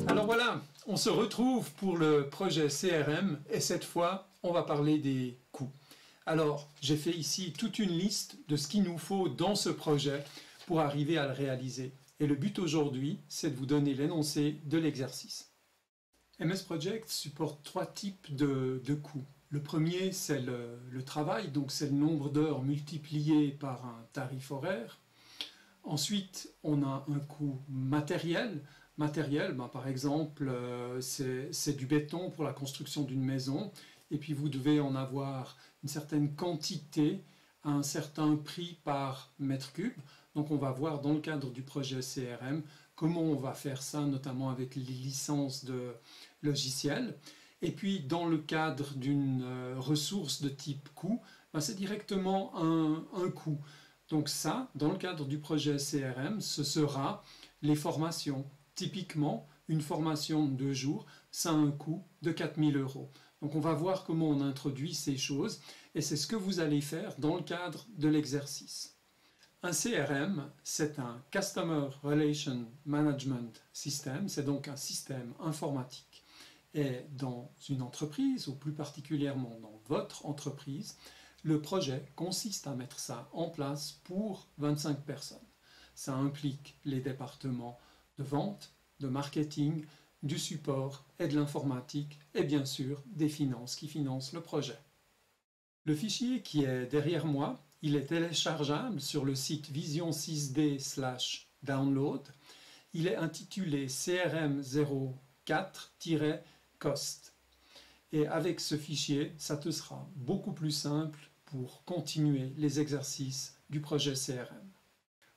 Alors voilà, on se retrouve pour le projet CRM et cette fois, on va parler des coûts. Alors, j'ai fait ici toute une liste de ce qu'il nous faut dans ce projet pour arriver à le réaliser. Et le but aujourd'hui, c'est de vous donner l'énoncé de l'exercice. MS Project supporte trois types de coûts. Le premier, c'est le travail, donc c'est le nombre d'heures multiplié par un tarif horaire. Ensuite, on a un coût matériel. Par exemple, c'est du béton pour la construction d'une maison, et puis vous devez en avoir une certaine quantité à un certain prix par mètre cube. Donc on va voir dans le cadre du projet CRM comment on va faire ça, notamment avec les licences de logiciels. Et puis dans le cadre d'une ressource de type coût, c'est directement un coût. Donc ça, dans le cadre du projet CRM, ce sera les formations. Typiquement, une formation de 2 jours, ça a un coût de 4 000 €. Donc on va voir comment on introduit ces choses et c'est ce que vous allez faire dans le cadre de l'exercice. Un CRM, c'est un Customer Relation Management System, c'est donc un système informatique. Et dans une entreprise, ou plus particulièrement dans votre entreprise, le projet consiste à mettre ça en place pour 25 personnes. Ça implique les départements de vente, de marketing, du support et de l'informatique et bien sûr des finances qui financent le projet. Le fichier qui est derrière moi, il est téléchargeable sur le site vision6d/download. Il est intitulé CRM04-cost. Et avec ce fichier, ça te sera beaucoup plus simple pour continuer les exercices du projet CRM.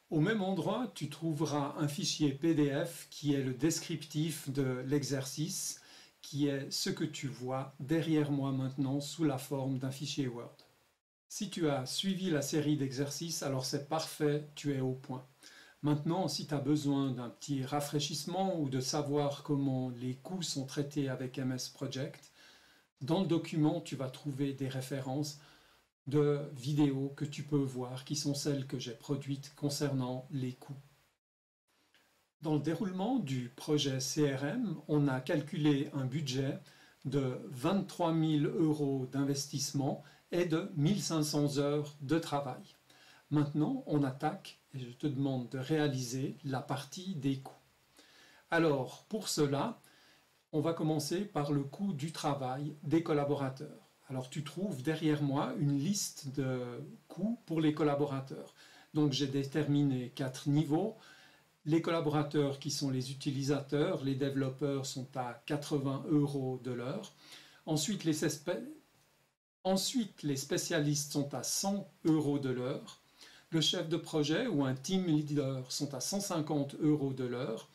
Au même endroit, tu trouveras un fichier PDF qui est le descriptif de l'exercice, qui est ce que tu vois derrière moi maintenant sous la forme d'un fichier Word. Si tu as suivi la série d'exercices, alors c'est parfait, tu es au point. Maintenant, si tu as besoin d'un petit rafraîchissement ou de savoir comment les coûts sont traités avec MS Project, dans le document, tu vas trouver des références de vidéos que tu peux voir, qui sont celles que j'ai produites concernant les coûts. Dans le déroulement du projet CRM, on a calculé un budget de 23 000 € d'investissement et de 1500 heures de travail. Maintenant, on attaque, et je te demande de réaliser la partie des coûts. Alors, pour cela, on va commencer par le coût du travail des collaborateurs. Alors tu trouves derrière moi une liste de coûts pour les collaborateurs. Donc j'ai déterminé 4 niveaux. Les collaborateurs qui sont les utilisateurs, les développeurs sont à 80 € de l'heure. Ensuite les spécialistes sont à 100 € de l'heure. Le chef de projet ou un team leader sont à 150 € de l'heure.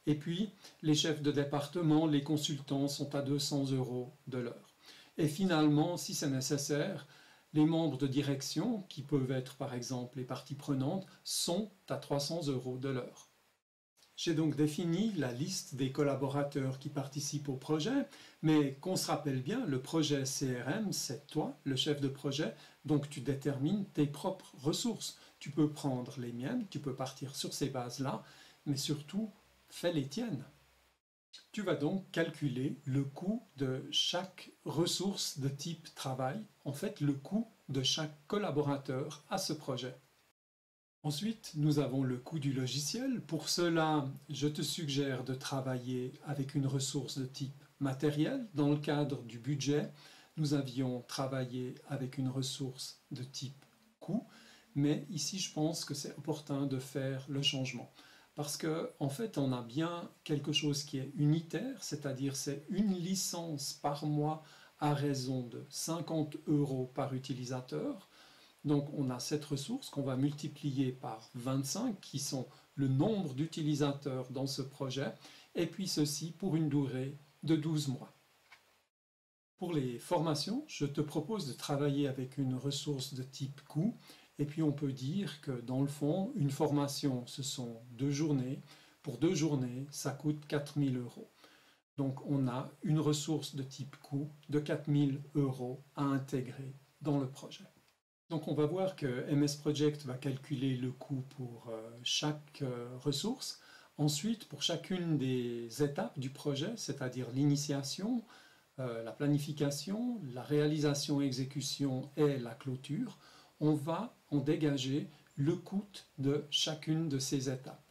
Et puis les chefs de département, les consultants sont à 200 € de l'heure. Et finalement, si c'est nécessaire, les membres de direction, qui peuvent être par exemple les parties prenantes, sont à 300 € de l'heure. J'ai donc défini la liste des collaborateurs qui participent au projet, mais qu'on se rappelle bien, le projet CRM, c'est toi, le chef de projet, donc tu détermines tes propres ressources. Tu peux prendre les miennes, tu peux partir sur ces bases-là, mais surtout, fais les tiennes. Tu vas donc calculer le coût de chaque ressource de type travail, en fait le coût de chaque collaborateur à ce projet. Ensuite, nous avons le coût du logiciel. Pour cela, je te suggère de travailler avec une ressource de type matériel. Dans le cadre du budget, nous avions travaillé avec une ressource de type coût, mais ici je pense que c'est opportun de faire le changement. Parce qu'en fait, on a bien quelque chose qui est unitaire, c'est-à-dire c'est une licence par mois à raison de 50 € par utilisateur. Donc on a cette ressource qu'on va multiplier par 25, qui sont le nombre d'utilisateurs dans ce projet, et puis ceci pour une durée de 12 mois. Pour les formations, je te propose de travailler avec une ressource de type coût. Et puis on peut dire que dans le fond, une formation, ce sont 2 journées. Pour 2 journées, ça coûte 4 000 €. Donc on a une ressource de type coût de 4 000 € à intégrer dans le projet. Donc on va voir que MS Project va calculer le coût pour chaque ressource Ensuite, pour chacune des étapes du projet, c'est-à-dire l'initiation, la planification, la réalisation, exécution et la clôture, on va en dégager le coût de chacune de ces étapes.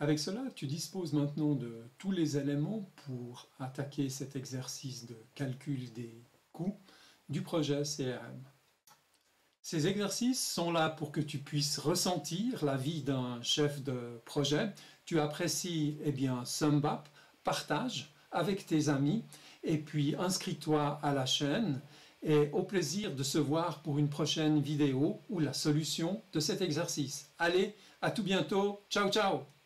Avec cela, tu disposes maintenant de tous les éléments pour attaquer cet exercice de calcul des coûts du projet CRM. Ces exercices sont là pour que tu puisses ressentir la vie d'un chef de projet. Tu apprécies SumBAP, partage avec tes amis et puis inscris-toi à la chaîne et au plaisir de se voir pour une prochaine vidéo ou la solution de cet exercice. Allez, à tout bientôt. Ciao, ciao!